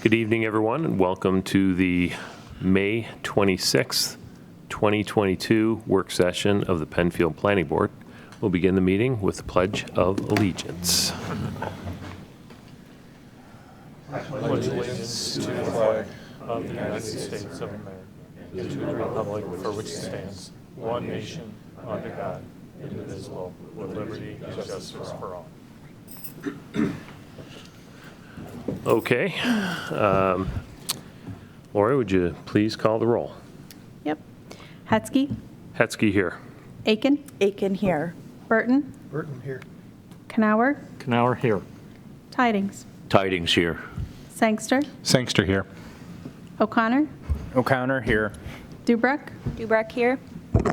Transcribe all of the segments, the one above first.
Good evening, everyone, and welcome to the May 26th, 2022 work session of the Penfield Planning Board. We'll begin the meeting with the Pledge of Allegiance. Allegiance to the flag of the United States of America and to the republic for which it stands, one nation, under God, indivisible, with liberty and justice for all. Okay. Lori, would you please call the roll? Yep. Hetzke. Hetzke here. Aken. Aken here. Burton. Burton here. Kanauer. Kanauer here. Tydings. Tydings here. Sangster. Sangster here. O'Connor. O'Connor here. Dubruck. Dubruck here.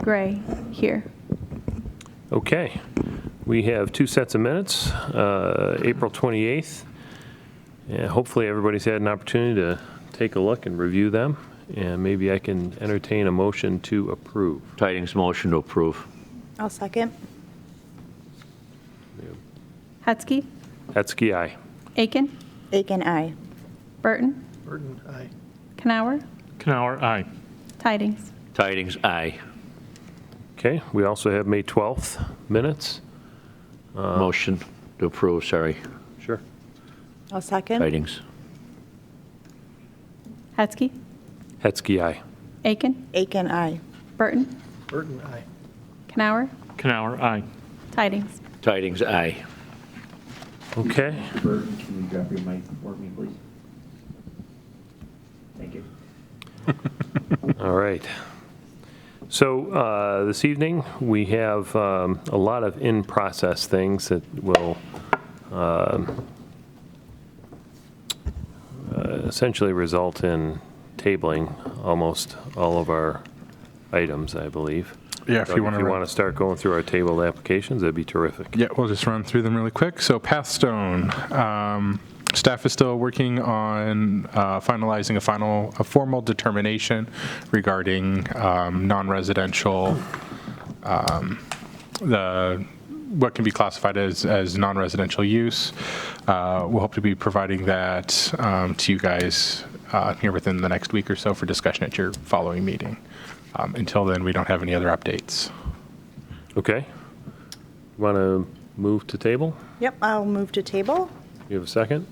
Gray here. Okay. We have two sets of minutes, April 28th. And hopefully everybody's had an opportunity to take a look and review them, and maybe I can entertain a motion to approve. Tydings motion to approve. I'll second. Hetzke. Hetzke, aye. Aken. Aken, aye. Burton. Burton, aye. Kanauer. Kanauer, aye. Tydings. Tydings, aye. Okay, we also have May 12th minutes. Motion to approve, sorry. Sure. I'll second. Tydings. Hetzke. Hetzke, aye. Aken. Aken, aye. Burton. Burton, aye. Kanauer. Kanauer, aye. Tydings. Tydings, aye. Okay. Burton, can you drop your mic for me, please? Thank you. All right. So this evening, we have a lot of in-process things that will essentially result in tabling almost all of our items, I believe. Yeah, if Doug, you want to. start going through our tabled applications, that'd be terrific. Yeah, we'll just run through them really quick. So Pathstone, staff is still working on finalizing a formal determination regarding non-residential, what can be classified as non-residential use. We'll hope to be providing that to you guys here within the next week or so for discussion at your following meeting. Until then, we don't have any other updates. Okay. Want to move to table? Yep, I'll move to table. You have a second?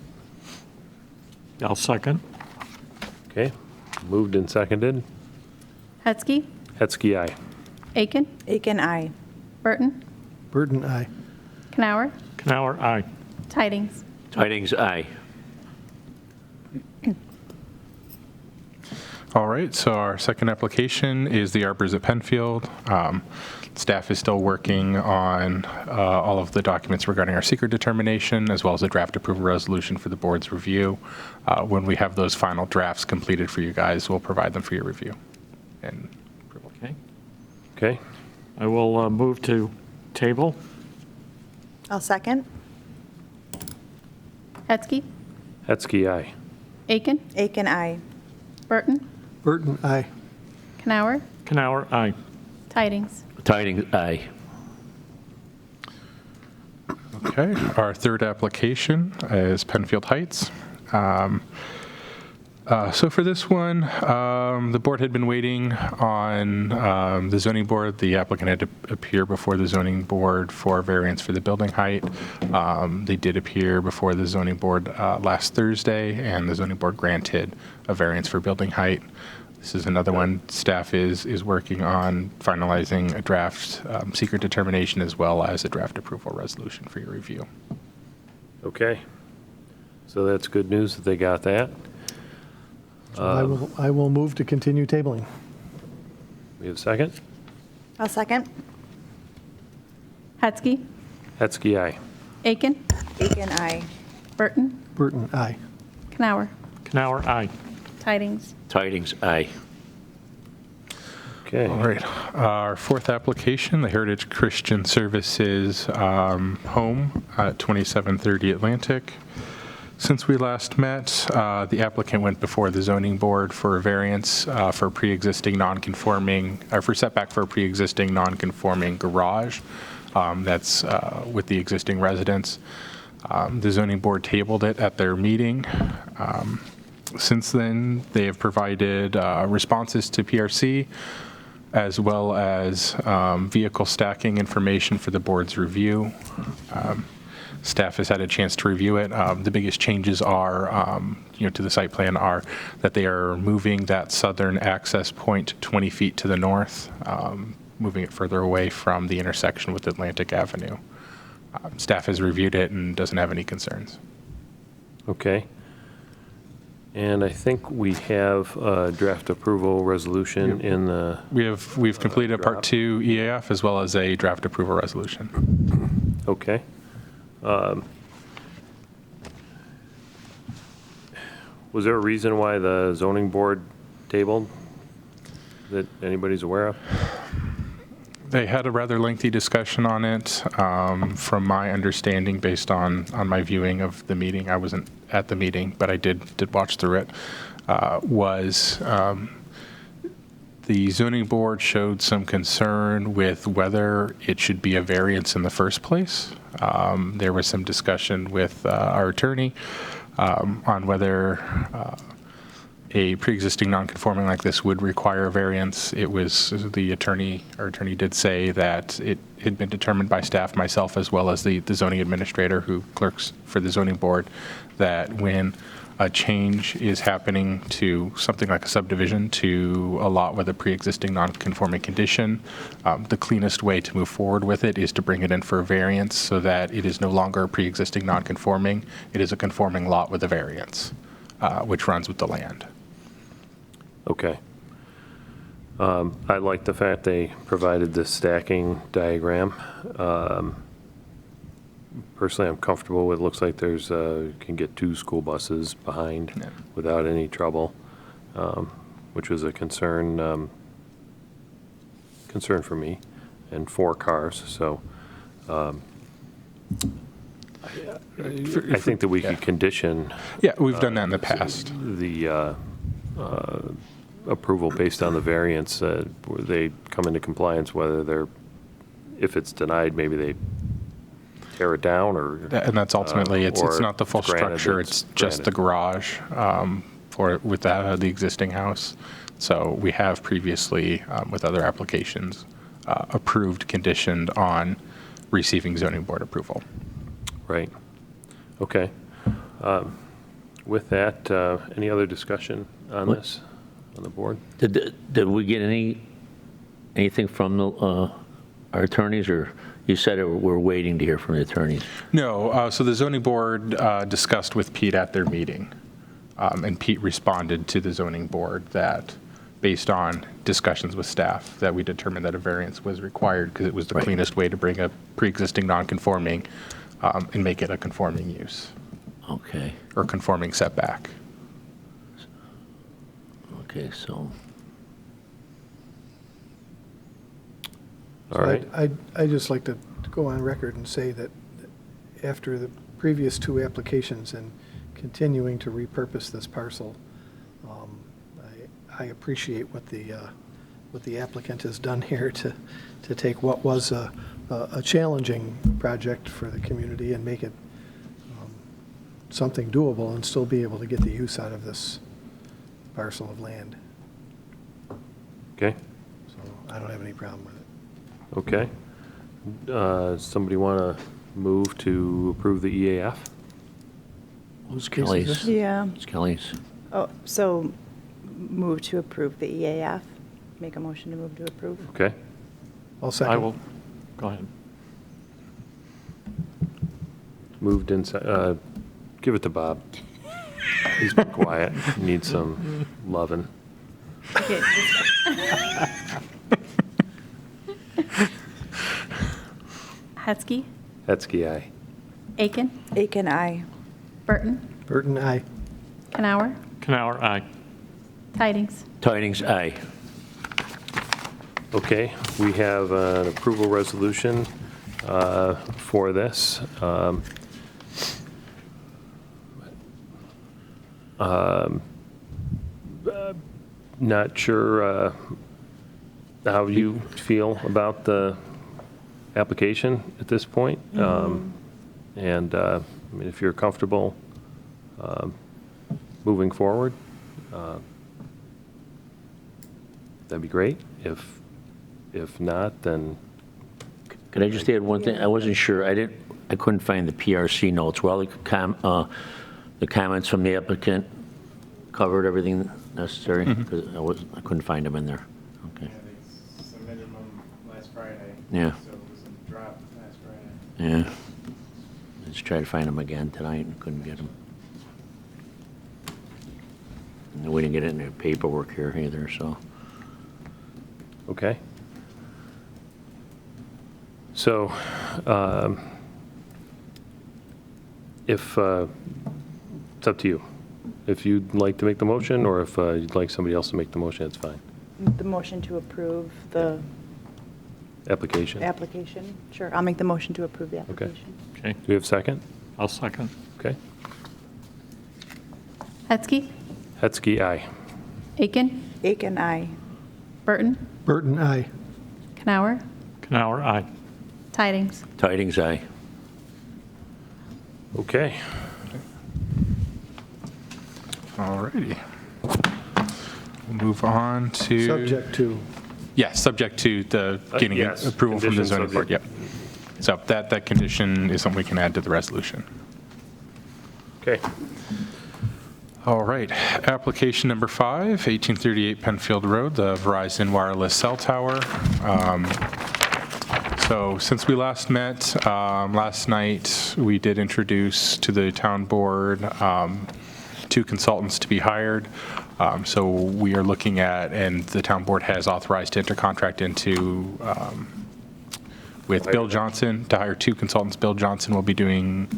I'll second. Okay. Moved and seconded. Hetzke. Hetzke, aye. Aken. Aken, aye. Burton. Burton, aye. Kanauer. Kanauer, aye. Tydings. Tydings, aye. All right, so our second application is the Arbors at Penfield. Staff is still working on all of the documents regarding our secret determination, as well as a draft approval resolution for the board's review. When we have those final drafts completed for you guys, we'll provide them for your review and approval. Okay. Okay. I will move to table. I'll second. Hetzke. Hetzke, aye. Aken. Aken, aye. Burton. Burton, aye. Kanauer. Kanauer, aye. Tydings. Tydings, aye. Okay, our third application is Penfield Heights. So for this one, the board had been waiting on the zoning board. The applicant had to appear before the zoning board for variance for the building height. They did appear before the zoning board last Thursday, and the zoning board granted a variance for building height. This is another one staff is working on finalizing a draft secret determination as well as a draft approval resolution for your review. Okay. So that's good news that they got that. So I will move to continue tabling. We have a second? I'll second. Hetzke. Hetzke, aye. Aken. Aken, aye. Burton. Burton, aye. Kanauer. Kanauer, aye. Tydings. Tydings, aye. Okay. All right. Our fourth application, the Heritage Christian Services home at 2730 Atlantic. Since we last met, the applicant went before the zoning board for a variance for pre-existing non-conforming, or for setback for a pre-existing non-conforming garage that's with the existing residence. The zoning board tabled it at their meeting. Since then, they have provided responses to PRC, as well as vehicle stacking information for the board's review. Staff has had a chance to review it. The biggest changes are, to the site plan are that they are moving that southern access point 20 feet to the north, moving it further away from the intersection with Atlantic Avenue. Staff has reviewed it and doesn't have any concerns. Okay. And I think we have a draft approval resolution in the, We've completed Part draft. 2 EAF as well as a draft approval resolution. okay. Was there a reason why the zoning board tabled that anybody's aware of? They had a rather lengthy discussion on it. From my understanding, based on my viewing of the meeting, I wasn't at the meeting, but I did watch through it, the zoning board showed some concern with whether it should be a variance in the first place. There was some discussion with our attorney on whether a pre-existing non-conforming like this would require a variance. It was our attorney did say that it had been determined by staff, myself, as well as the zoning administrator who clerks for the zoning board, that when a change is happening to something like a subdivision to a lot with a pre-existing non-conforming condition, the cleanest way to move forward with it is to bring it in for a variance so that it is no longer a pre-existing non-conforming. It is a conforming lot with a variance, which runs with the land. Okay. I like the fact they provided this stacking diagram. Personally, I'm comfortable with, it looks like there's, can get 2 school buses behind without any trouble, which was a concern for me, and 4 cars, so I think that we could condition. Yeah, we've done that in the past. The approval based on the variance, where they come into compliance, whether if it's denied, maybe they tear it down, or And that's ultimately, it's not the full structure, it's just the garage with the existing house. So we have previously, with other applications, approved, conditioned on receiving zoning board approval. Right. Okay. With that, any other discussion on this, on the board? Did we get anything from our attorneys, or you said we're waiting to hear from the attorneys? No, so the zoning board discussed with Pete at their meeting, and Pete responded to the zoning board that, based on discussions with staff, that we determined that a variance was required because it was the Right. cleanest way to bring a pre-existing non-conforming and make it a conforming use Okay, or conforming setback. okay, so, All right. I'd just like to go on record and say that after the previous 2 applications and continuing to repurpose this parcel, I appreciate what the applicant has done here to take what was a challenging project for the community and make it something doable and still be able to get the use out of this parcel of land. Okay. So I don't have any problem with it. Okay. Somebody want to move to approve the EAF? who's Kelly's? Yeah. It's Kelly's. Oh, so move to approve the EAF? Make a motion to move to approve? Okay. I'll second. I will, go ahead. Moved in, give it to Bob. He's been quiet, needs some loving. Okay. Hetzke, Hetzke, aye. Aken, Aken, aye. Burton, Burton, aye. Kanauer, Kanauer, aye. Tydings. Tydings, aye. Okay, we have an approval resolution for this. Not sure how you feel about the application at this point. And I mean, if you're comfortable moving forward, that'd be great. If not, then, Could I just add one thing? I wasn't sure. I couldn't find the PRC notes. Well, the comments from the applicant covered everything necessary? Because I couldn't find them in there. Okay. Yeah, they submitted them last Friday. Yeah. So it was in drop last Friday. Yeah. Let's try to find them again tonight and couldn't get them. And we didn't get any paperwork here either, so. okay. So, if, it's up to you. If you'd like to make the motion, or if you'd like somebody else to make the motion, it's fine. The motion to approve the Application. application? Sure, I'll make the motion to approve the application. Okay, Do we have a second? I'll second. Okay. Hetzke, Hetzke, aye. Aken, Aken, aye. Burton, Burton, aye. Kanauer, Kanauer, aye. Tydings. Tydings, aye. Okay. All righty. We'll move on to. Subject to, Yeah, subject to the getting yes, approval from the conditions zoning of board, the- yep. So that condition is something we can add to the resolution. Okay. All right, application number 5, 1838 Penfield Road, the Verizon wireless cell tower. So since we last met, last night, we did introduce to the town board 2 consultants to be hired. So we are looking at, and the town board has authorized to intercontract into with Bill Johnson to hire 2 consultants. Bill Johnson will be doing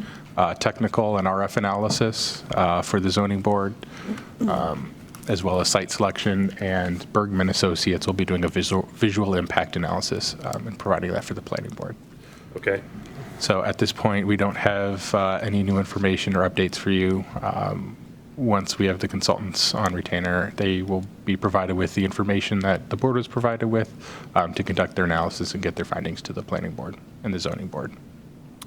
technical and RF analysis for the zoning board, as well as site selection, and Bergman Associates will be doing a visual impact analysis and providing that for the planning board. Okay. So at this point, we don't have any new information or updates for you. Once we have the consultants on retainer, they will be provided with the information that the board was provided with to conduct their analysis and get their findings to the planning board and the zoning board.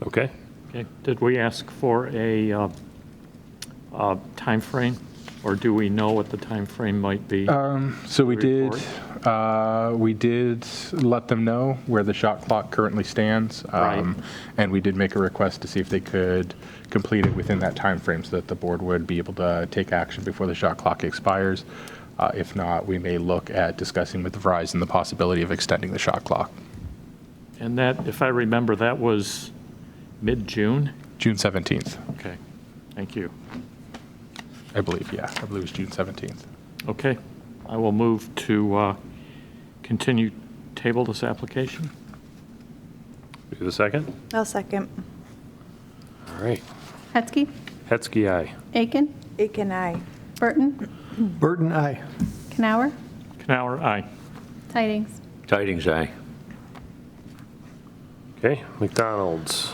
Okay. Okay, did we ask for a timeframe, or do we know what the timeframe might be? So we did, Report. we did let them know where the shot clock currently stands. Right. And we did make a request to see if they could complete it within that time frame so that the board would be able to take action before the shot clock expires. If not, we may look at discussing with Verizon the possibility of extending the shot clock. And that, if I remember, that was mid-June? June 17th, Okay, thank you. I believe, yeah. I believe it was June 17th. Okay, I will move to continue table this application. Do you have a second? I'll second. All right. Hetzke, Hetzke, aye. Aken, Aken, aye. Burton, Burton, aye. Kanauer, Kanauer, aye. Tydings. Tydings, aye. Okay. McDonald's.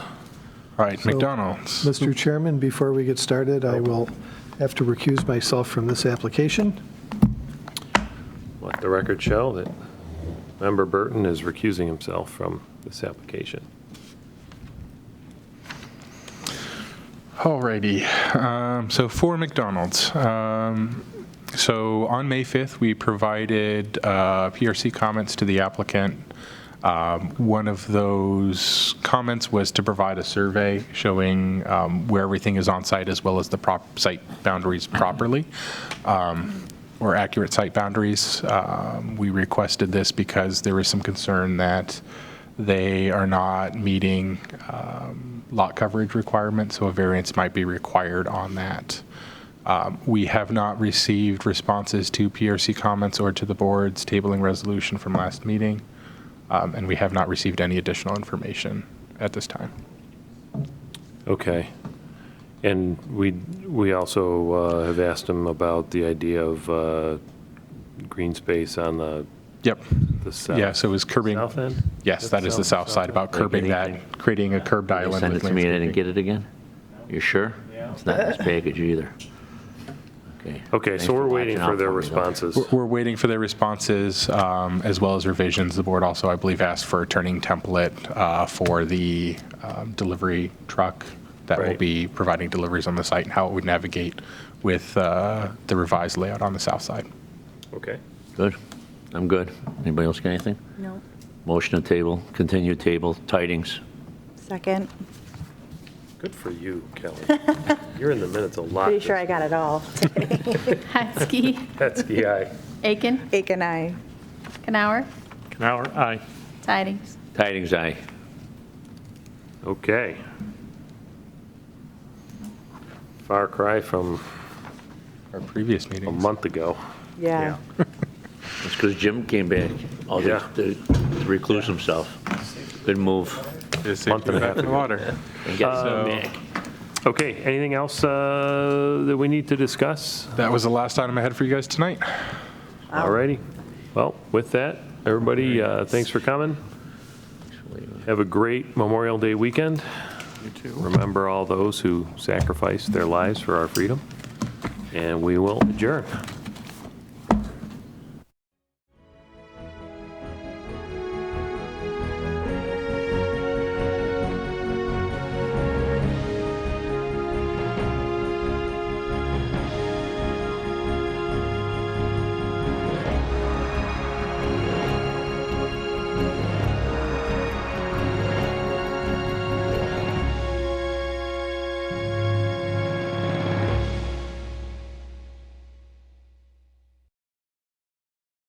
All right, So, McDonald's. Mr. Chairman, before we get started, I will have to recuse myself from this application. Let the record show that Member Burton is recusing himself from this application. All righty. So for McDonald's, so on May 5th, we provided PRC comments to the applicant. One of those comments was to provide a survey showing where everything is on site as well as the site boundaries properly, or accurate site boundaries. We requested this because there was some concern that they are not meeting lot coverage requirements, so a variance might be required on that. We have not received responses to PRC comments or to the board's tabling resolution from last meeting. And we have not received any additional information at this time. Okay. And we also have asked him about the idea of green space on the Yep. south. Yeah, so it was curbing. South end? Yes, that is the south side, about curbing that, creating a curbed They island send with it to me and I landscaping. didn't get it again? You sure? It's not in this package either. Okay. Okay, Thanks so we're waiting watching for out their me, though. responses. We're waiting for their responses, as well as revisions. The board also, I believe, asked for a turning template for the delivery truck that will Right. be providing deliveries on the site and how it would navigate with the revised layout on the south side. Okay. Good. I'm good. Anybody else got anything? No. Motion to table, continue table, Tydings. Second. Good for you, Kelly. You're in the minutes a lot. Pretty sure I got it all. Hetzke, Hetzke, aye. Aken, Aken, aye. Kanauer, Kanauer, aye. Tydings. Tydings, aye. Okay. Far cry from Our previous a meetings. month ago. Yeah. It's because Jim came back, Yeah. to recluse himself. Good move. Just Month and a half in the ago. water. And get some So- back. Okay, anything else that we need to discuss? That was the last item I had for you guys tonight. All righty. Well, with that, everybody, thanks for coming. Have a great Memorial Day weekend. You too. Remember all those who sacrificed their lives for our freedom. And we will adjourn.